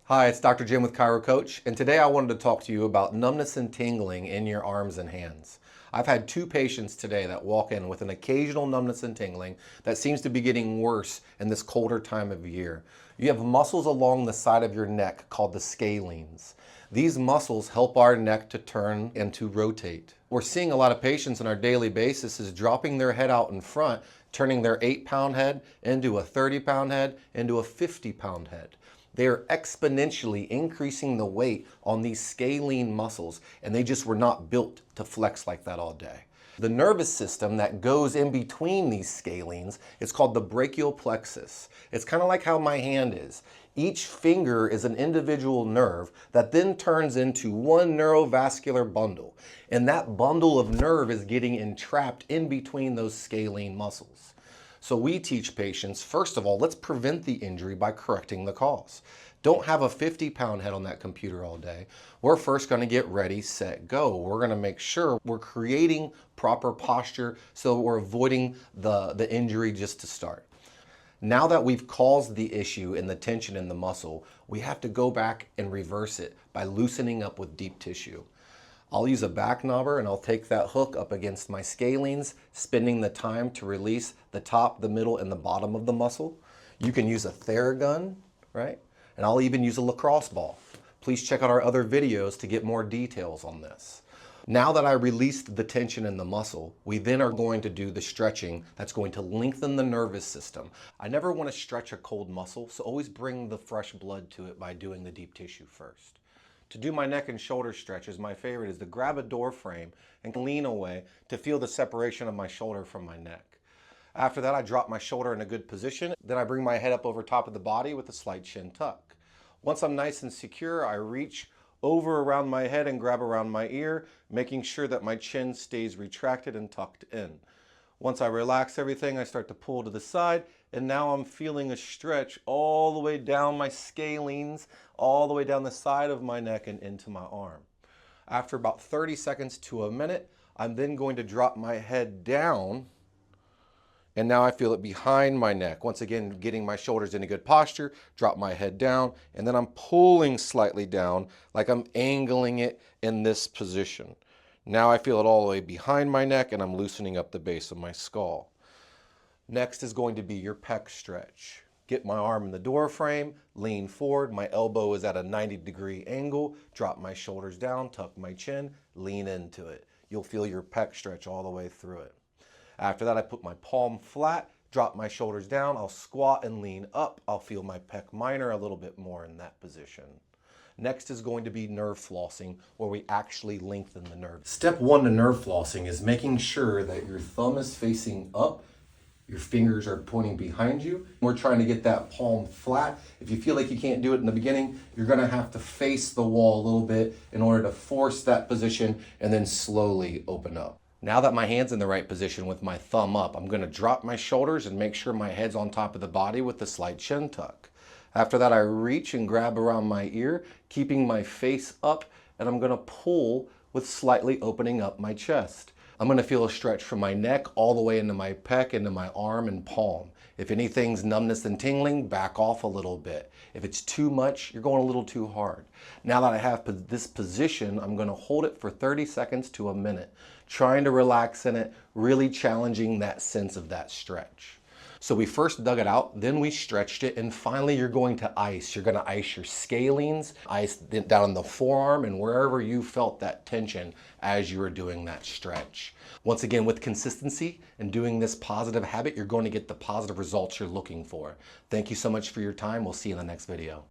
Hi, it's Dr. Jim with Chiro Coach, and today I wanted to talk to you about numbness and tingling in your arms and hands. I've had two patients today that walk in with an occasional numbness and tingling that seems to be getting worse in this colder time of year. You have muscles along the side of your neck called the scalenes. These muscles help our neck to turn and to rotate. We're seeing a lot of patients on our daily basis is dropping their head out in front, turning their 8-pound head into a 30-pound head, into a 50-pound head. They are exponentially increasing the weight on these scalene muscles, and they just were not built to flex like that all day. The nervous system that goes in between these scalenes is called the brachial plexus. It's kind of like how my hand is. Each finger is an individual nerve that then turns into one neurovascular bundle, and that bundle of nerve is getting entrapped in between those scalene muscles. So we teach patients, first of all, let's prevent the injury by correcting the cause. Don't have a 50-pound head on that computer all day. We're first going to get ready, set, go. We're going to make sure we're creating proper posture so we're avoiding the injury just to start. Now that we've caused the issue and the tension in the muscle, we have to go back and reverse it by loosening up with deep tissue. I'll use a back knobber and I'll take that hook up against my scalenes, spending the time to release the top, the middle, and the bottom of the muscle. You can use a Theragun, right? And I'll even use a lacrosse ball. Please check out our other videos to get more details on this. Now that I released the tension in the muscle, we then are going to do the stretching that's going to lengthen the nervous system. I never want to stretch a cold muscle, so always bring the fresh blood to it by doing the deep tissue first. To do my neck and shoulder stretches, my favorite is to grab a door frame and lean away to feel the separation of my shoulder from my neck. After that, I drop my shoulder in a good position. Then I bring my head up over top of the body with a slight chin tuck. Once I'm nice and secure, I reach over around my head and grab around my ear, making sure that my chin stays retracted and tucked in. Once I relax everything, I start to pull to the side, and now I'm feeling a stretch all the way down my scalenes, all the way down the side of my neck and into my arm. After about 30 seconds to a minute, I'm then going to drop my head down, and now I feel it behind my neck. Once again, getting my shoulders in a good posture, drop my head down, and then I'm pulling slightly down like I'm angling it in this position. Now I feel it all the way behind my neck, and I'm loosening up the base of my skull. Next is going to be your pec stretch. Get my arm in the door frame, lean forward, my elbow is at a 90-degree angle, drop my shoulders down, tuck my chin, lean into it. You'll feel your pec stretch all the way through it. After that, I put my palm flat, drop my shoulders down, I'll squat and lean up. I'll feel my pec minor a little bit more in that position. Next is going to be nerve flossing, where we actually lengthen the nerve. Step one to nerve flossing is making sure that your thumb is facing up, your fingers are pointing behind you. We're trying to get that palm flat. If you feel like you can't do it in the beginning, you're gonna have to face the wall a little bit in order to force that position and then slowly open up. Now that my hand's in the right position with my thumb up, I'm gonna drop my shoulders and make sure my head's on top of the body with a slight chin tuck. After that, I reach and grab around my ear, keeping my face up, and I'm gonna pull with slightly opening up my chest. I'm gonna feel a stretch from my neck all the way into my pec, into my arm and palm. If anything's numbness and tingling, back off a little bit. If it's too much, you're going a little too hard. Now that I have this position, I'm gonna hold it for 30 seconds to a minute, trying to relax in it, really challenging that sense of that stretch. So we first dug it out, then we stretched it, and finally you're going to ice. You're gonna ice your scalenes, ice down in the forearm and wherever you felt that tension as you were doing that stretch. Once again, with consistency and doing this positive habit, you're going to get the positive results you're looking for. Thank you so much for your time. We'll see you in the next video.